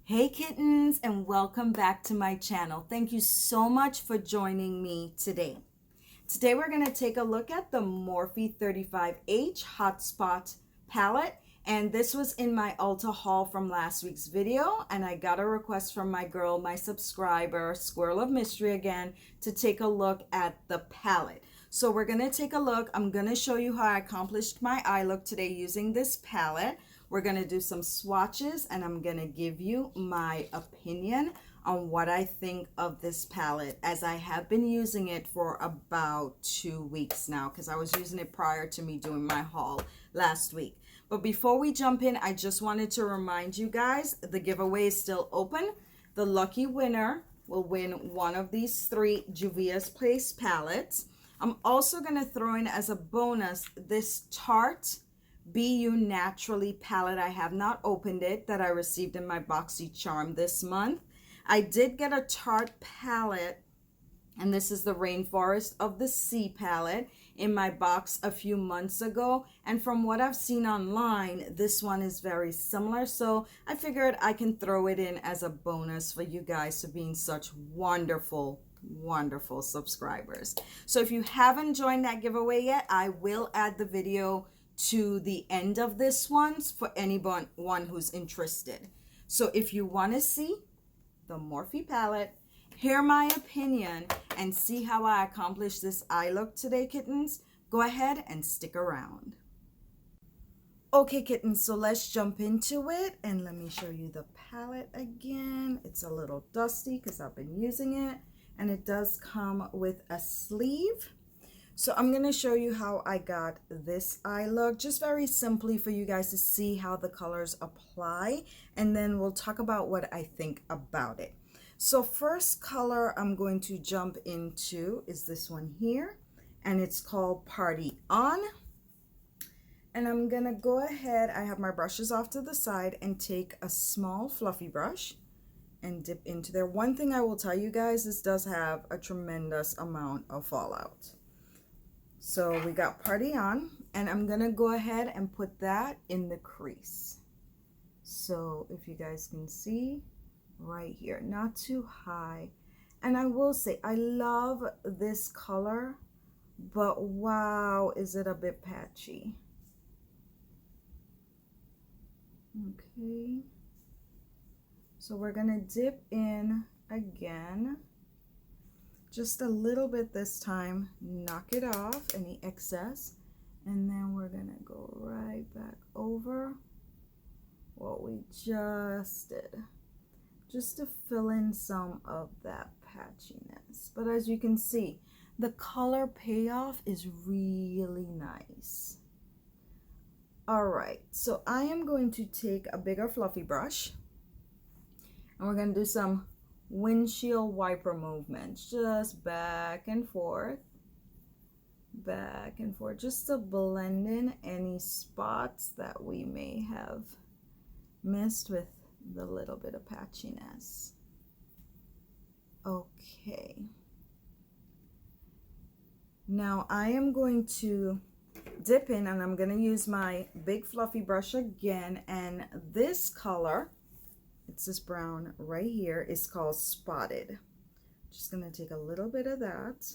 Hey kittens, and welcome back to my channel. Thank you so much for joining me today. Today we're going to take a look at the Morphe 35H Hotspot palette, and this was in my Ulta haul from last week's video, and I got a request from my girl, my subscriber, Squirrel of Mystery again, to take a look at the palette. So we're going to take a look. I'm going to show you how I accomplished my eye look today using this palette. We're going to do some swatches, and I'm going to give you my opinion on what I think of this palette, as I have been using it for about 2 weeks now, because I was using it prior to me doing my haul last week. But before we jump in, I just wanted to remind you guys, the giveaway is still open. The lucky winner will win one of these 3 Juvia's Place palettes. I'm also going to throw in as a bonus this Tarte Be You Naturally palette. I have not opened it, that I received in my BoxyCharm this month. I did get a Tarte palette, and this is the Rainforest of the Sea palette, in my box a few months ago. And from what I've seen online, this one is very similar. So I figured I can throw it in as a bonus for you guys for being such wonderful subscribers. So if you haven't joined that giveaway yet, I will add the video to the end of this one for anyone who's interested. So if you want to see the Morphe palette, hear my opinion, and see how I accomplished this eye look today, kittens, go ahead and stick around. Okay, kittens, so let's jump into it, and let me show you the palette again. It's a little dusty because I've been using it, and it does come with a sleeve. So I'm going to show you how I got this eye look, just very simply for you guys to see how the colors apply, and then we'll talk about what I think about it. So first color I'm going to jump into is this one here, and it's called Party On. And I'm going to go ahead, I have my brushes off to the side, and take a small fluffy brush and dip into there. One thing I will tell you guys, this does have a tremendous amount of fallout. So we got Party On, and I'm going to go ahead and put that in the crease. So if you guys can see right here, not too high. And I will say, I love this color, but wow, is it a bit patchy. Okay. So we're going to dip in again. Just a little bit this time, knock it off, any excess, and then we're gonna go right back over what we just did, just to fill in some of that patchiness. But as you can see, the color payoff is really nice. All right, so I am going to take a bigger fluffy brush, and we're gonna do some windshield wiper movements, just back and forth, just to blend in any spots that we may have missed with the little bit of patchiness. Okay, now I am going to dip in, and I'm going to use my big fluffy brush again, and this color, it's this brown right here, is called Spotted. Just going to take a little bit of that,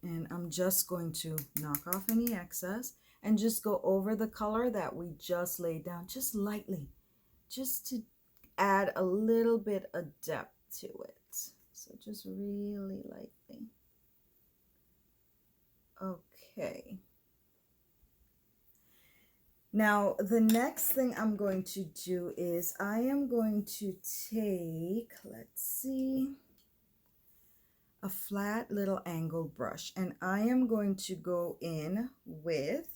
and I'm just going to knock off any excess and just go over the color that we just laid down, just lightly, just to add a little bit of depth to it. So just really lightly. Okay. Now, the next thing I'm going to do is I am going to take, let's see, a flat little angled brush, and I am going to go in with,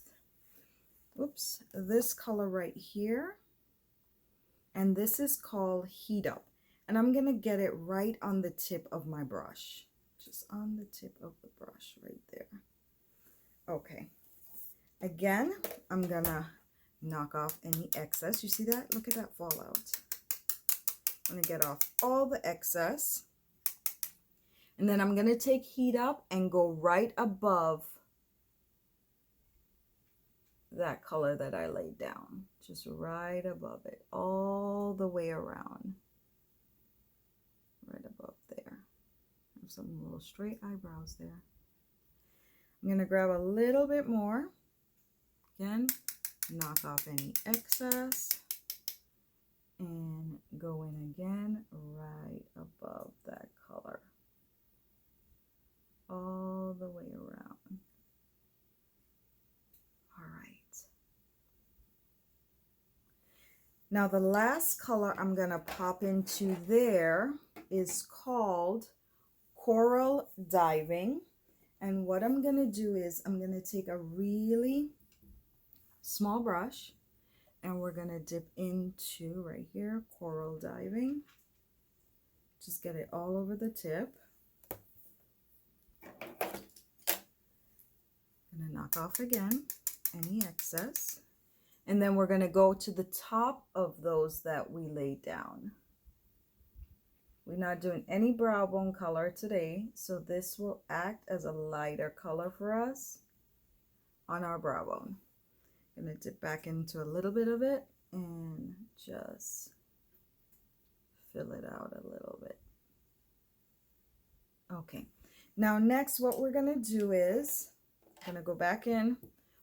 oops, this color right here, and this is called Heat Up, and I'm going to get it right on the tip of my brush, just on the tip of the brush right there. Okay, again, I'm going to knock off any excess. You see that? Look at that fallout. I'm going to get off all the excess. And then I'm going to take Heat Up and go right above that color that I laid down, just right above it, all the way around, right above there. Have some little straight eyebrows there. I'm going to grab a little bit more. Again, knock off any excess and go in again right above that color, all the way around. All right. Now the last color I'm going to pop into there is called Coral Diving. And what I'm going to do is I'm going to take a really small brush and we're going to dip into right here, Coral Diving. Just get it all over the tip. I'm going to knock off again any excess. And then we're going to go to the top of those that we laid down. We're not doing any brow bone color today, so this will act as a lighter color for us on our brow bone. I'm going to dip back into a little bit of it and just fill it out a little bit. Okay, now next what we're going to do is I'm going to go back in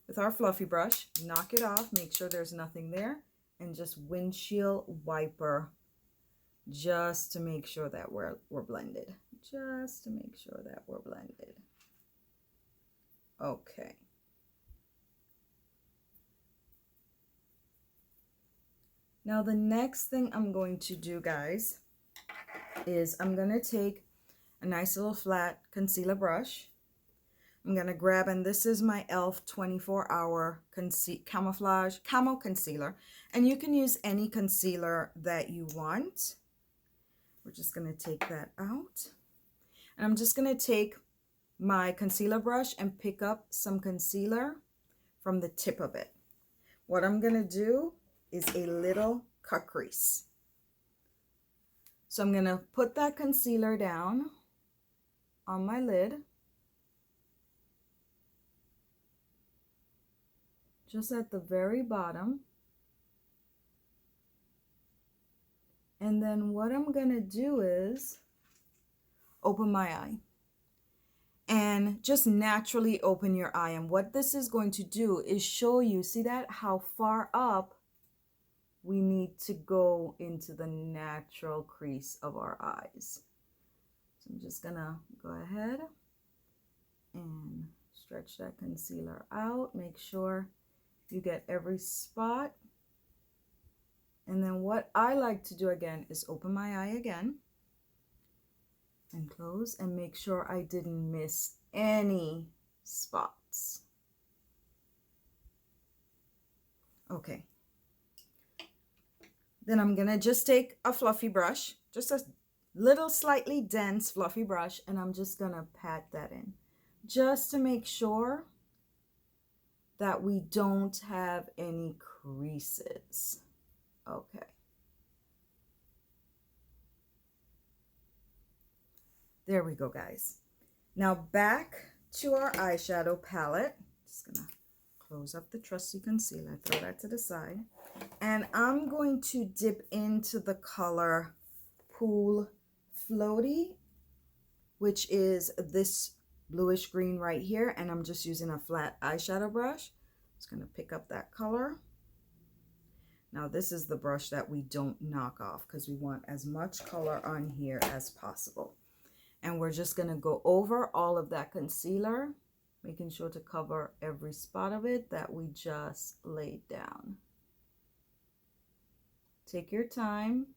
with our fluffy brush, knock it off, make sure there's nothing there, and just windshield wiper just to make sure that we're blended. Just to make sure that we're blended. Okay. Now the next thing I'm going to do, guys, is I'm going to take a nice little flat concealer brush. I'm going to grab, and this is my e.l.f. 24-hour camouflage camo concealer, and you can use any concealer that you want. We're just going to take that out, and I'm just going to take my concealer brush and pick up some concealer from the tip of it. What I'm going to do is a little cut crease. So I'm going to put that concealer down on my lid, just at the very bottom. And then what I'm going to do is open my eye. And just naturally open your eye. And what this is going to do is show you, see that, how far up we need to go into the natural crease of our eyes. So I'm just going to go ahead and stretch that concealer out. Make sure you get every spot. And then what I like to do again is open my eye again and close and make sure I didn't miss any spots. Okay. Then I'm gonna just take a fluffy brush, just a little slightly dense fluffy brush, and I'm just gonna pat that in just to make sure that we don't have any creases. Okay. There we go, guys. Now back to our eyeshadow palette. Just gonna close up the trusty concealer, throw that to the side. And I'm going to dip into the color Pool Floaty, which is this bluish green right here. And I'm just using a flat eyeshadow brush. Just gonna pick up that color. Now this is the brush that we don't knock off because we want as much color on here as possible. And we're just gonna go over all of that concealer, making sure to cover every spot of it that we just laid down. Take your time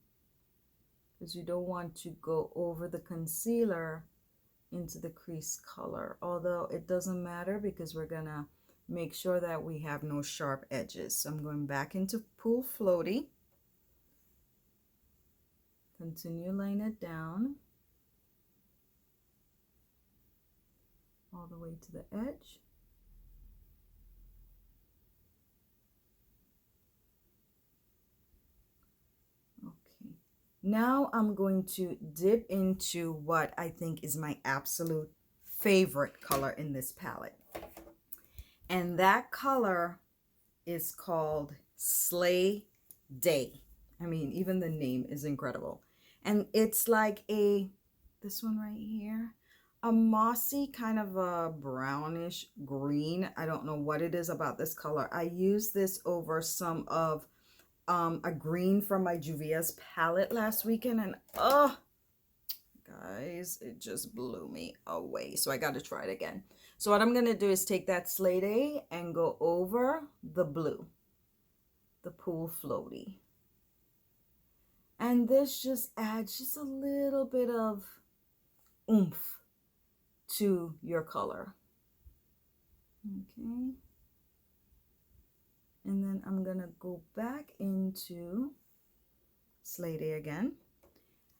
because you don't want to go over the concealer into the crease color, although it doesn't matter because we're gonna make sure that we have no sharp edges. So I'm going back into Pool Floaty. Continue laying it down all the way to the edge. Okay. Now I'm going to dip into what I think is my absolute favorite color in this palette. And that color is called Slay Day. I mean, even the name is incredible. And it's like this one right here, a mossy kind of a brownish green. I don't know what it is about this color. I used this over some of a green from my Juvia's palette last weekend, and oh guys, it just blew me away. So I got to try it again. So what I'm going to do is take that Slay Day and go over the blue, the Pool Floaty. And this just adds just a little bit of oomph to your color. Okay. And then I'm going to go back into Slay Day again.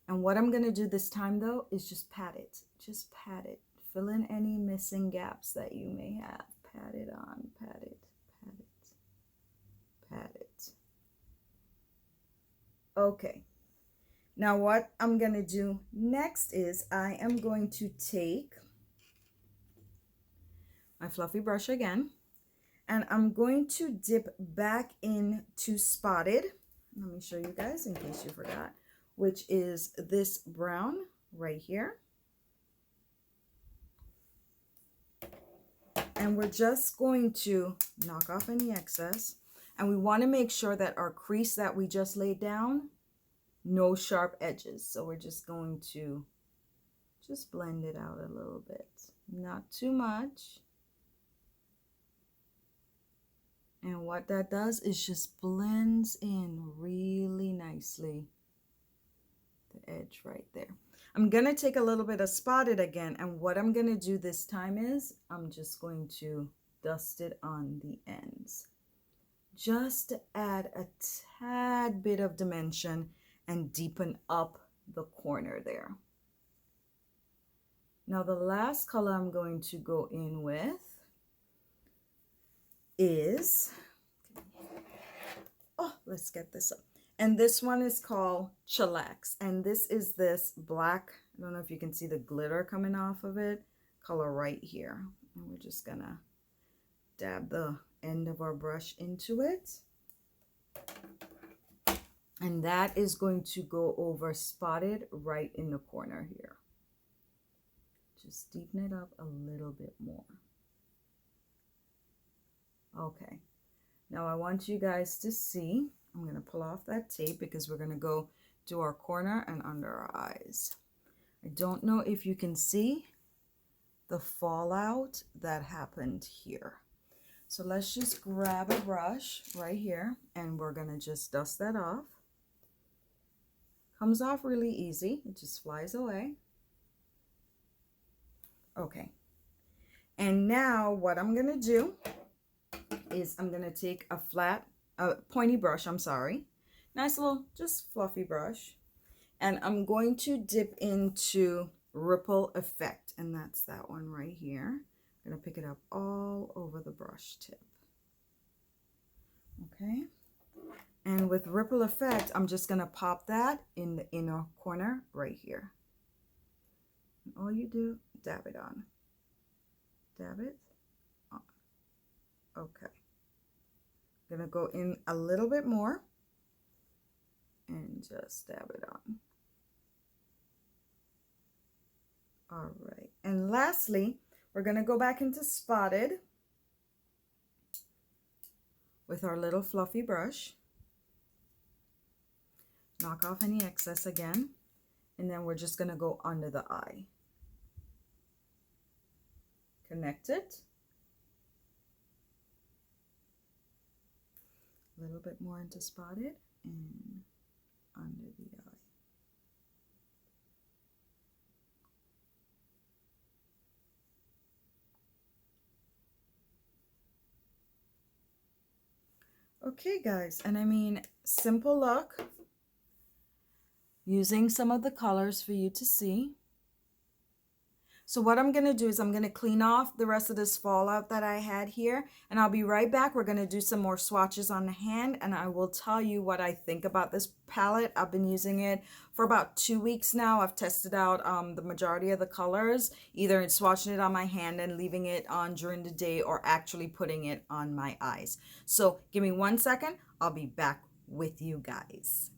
And what I'm going to do this time, though, is just pat it. Just pat it. Fill in any missing gaps that you may have. Pat it on. Pat it. Pat it. Pat it. Okay. Now what I'm going to do next is I am going to take my fluffy brush again. And I'm going to dip back into Spotted. Let me show you guys in case you forgot. Which is this brown right here. And we're just going to knock off any excess. And we want to make sure that our crease that we just laid down, no sharp edges. So we're just going to just blend it out a little bit. Not too much. And what that does is just blends in really nicely. The edge right there. I'm going to take a little bit of Spotted again, and what I'm going to do this time is I'm just going to dust it on the ends just to add a tad bit of dimension and deepen up the corner there. Now the last color I'm going to go in with is, oh, let's get this up. And this one is called Chillax. And this is this black, I don't know if you can see the glitter coming off of it, color right here. And we're just gonna dab the end of our brush into it. And that is going to go over Spotted right in the corner here. Just deepen it up a little bit more. Okay. Now I want you guys to see, I'm going to pull off that tape because we're going to go to our corner and under our eyes. I don't know if you can see the fallout that happened here. So let's just grab a brush right here and we're going to just dust that off. Comes off really easy. It just flies away. Okay. And now what I'm going to do is I'm going to take a pointy brush, nice little just fluffy brush, and I'm going to dip into Ripple Effect, and that's that one right here. I'm going to pick it up all over the brush tip. Okay, and with Ripple Effect I'm just going to pop that in the inner corner right here, and all you do, dab it on, dab it on. Okay, I'm gonna go in a little bit more and just dab it on. All right, and lastly, we're gonna go back into Spotted with our little fluffy brush. Knock off any excess again, and then we're just gonna go under the eye. Connect it. A little bit more into Spotted and under the eye. Okay guys, and I mean, simple look, using some of the colors for you to see, So what I'm going to do is I'm going to clean off the rest of this fallout that I had here, and I'll be right back. We're going to do some more swatches on the hand, and I will tell you what I think about this palette. I've been using it for about 2 weeks now. I've tested out the majority of the colors, either swatching it on my hand and leaving it on during the day, or actually putting it on my eyes. So give me 1 second. I'll be back with you guys.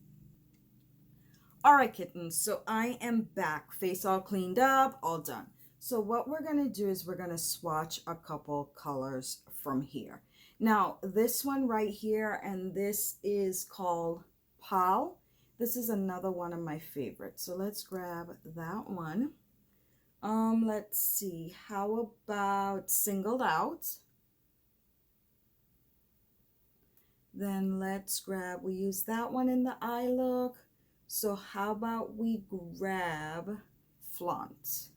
All right, kittens, so I am back, face all cleaned up, all done. So what we're going to do is we're going to swatch a couple colors from here. Now, this one right here, and this is called Pal. This is another one of my favorites. So let's grab that one. Let's see, how about Singled Out? Then let's grab, we use that one in the eye look. So how about we grab Flaunt?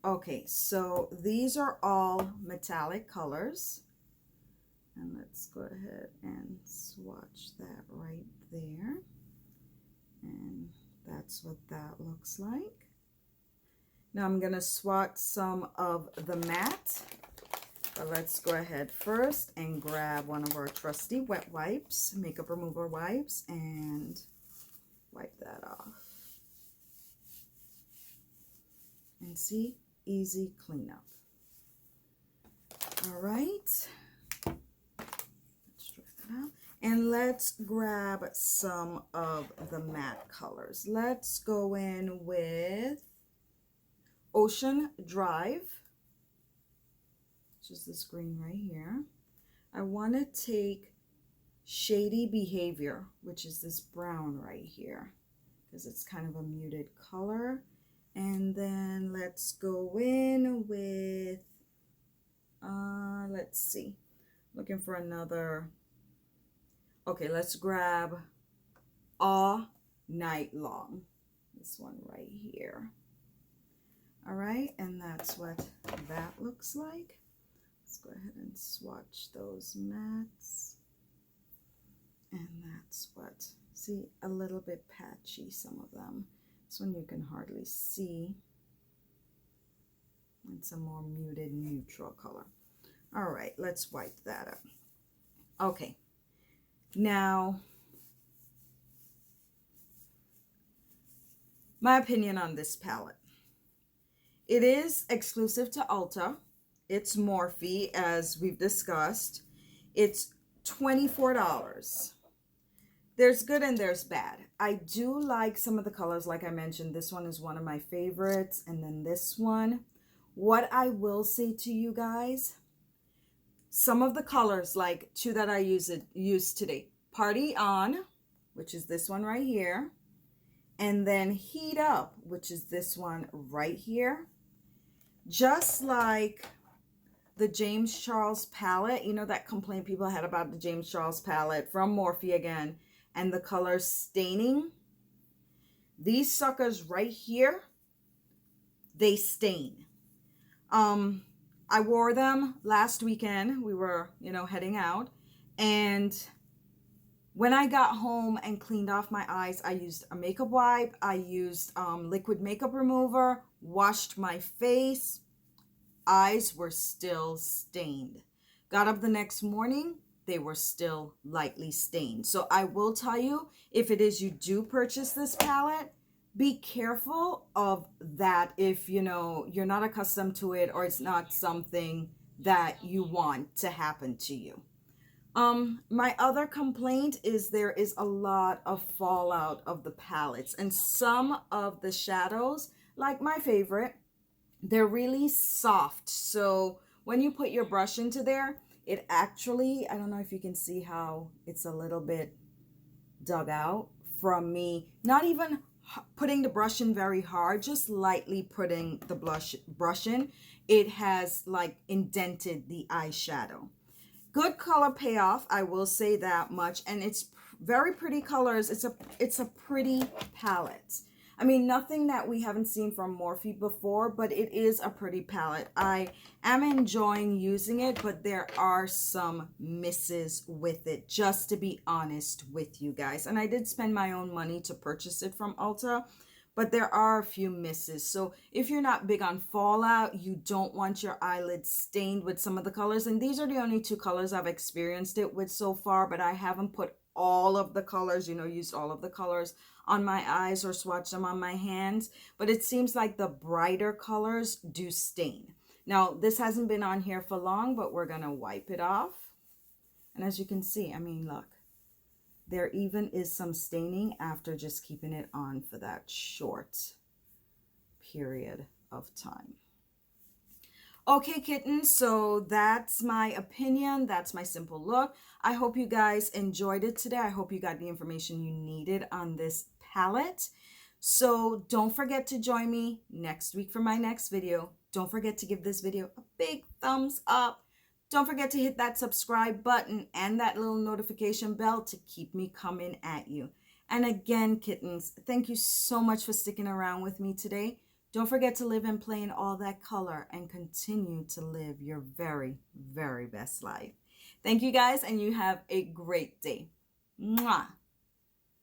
Okay, so these are all metallic colors. And let's go ahead and swatch that right there. And that's what that looks like. Now I'm gonna swatch some of the matte. But let's go ahead first and grab one of our trusty wet wipes, makeup remover wipes, and wipe that off. And see, easy cleanup. All right, let's try that out. And let's grab some of the matte colors. Let's go in with Ocean Drive, which is this green right here. I want to take Shady Behavior, which is this brown right here, because it's kind of a muted color. And then let's go in with, let's see, looking for another. Okay, let's grab All Night Long, this one right here. All right, and that's what that looks like. Let's go ahead and swatch those mattes. And that's what, see, a little bit patchy, some of them. This one you can hardly see. It's a more muted neutral color. All right, let's wipe that up. Okay, now, my opinion on this palette. It is exclusive to Ulta. It's Morphe, as we've discussed. It's $24. There's good and there's bad. I do like some of the colors, like I mentioned. This one is one of my favorites, and then this one. What I will say to you guys, some of the colors, like two that I used today. Party On, which is this one right here, and then Heat Up, which is this one right here. Just like the James Charles palette, you know that complaint people had about the James Charles palette from Morphe again, and the color staining. These suckers right here, they stain. I wore them last weekend. We were, heading out, and when I got home and cleaned off my eyes, I used a makeup wipe, I used liquid makeup remover, washed my face. Eyes were still stained. Got up the next morning, they were still lightly stained. So I will tell you, if it is you do purchase this palette, be careful of that if you're not accustomed to it, or it's not something that you want to happen to you. My other complaint is there is a lot of fallout of the palettes, and some of the shadows, like my favorite, they're really soft. So when you put your brush into there, it actually, I don't know if you can see how it's a little bit dug out from me not even putting the brush in very hard, just lightly putting the brush in. It has like indented the eyeshadow. Good color payoff, I will say that much, and it's very pretty colors. It's a pretty palette. I mean, nothing that we haven't seen from Morphe before, but it is a pretty palette. I am enjoying using it, but there are some misses with it, just to be honest with you guys. And I did spend my own money to purchase it from Ulta, but there are a few misses. So if you're not big on fallout, you don't want your eyelids stained with some of the colors. And these are the only two colors I've experienced it with so far, but I haven't put all of the colors, used all of the colors on my eyes or swatched them on my hands. But it seems like the brighter colors do stain. Now, this hasn't been on here for long, but we're gonna wipe it off. And as you can see, I mean, look. There even is some staining after just keeping it on for that short period of time. Okay, kittens, so that's my opinion. That's my simple look. I hope you guys enjoyed it today. I hope you got the information you needed on this palette. So don't forget to join me next week for my next video. Don't forget to give this video a big thumbs up. Don't forget to hit that subscribe button and that little notification bell to keep me coming at you. And again, kittens, thank you so much for sticking around with me today. Don't forget to live and play in all that color and continue to live your very, very best life. Thank you guys, and you have a great day. Mwah.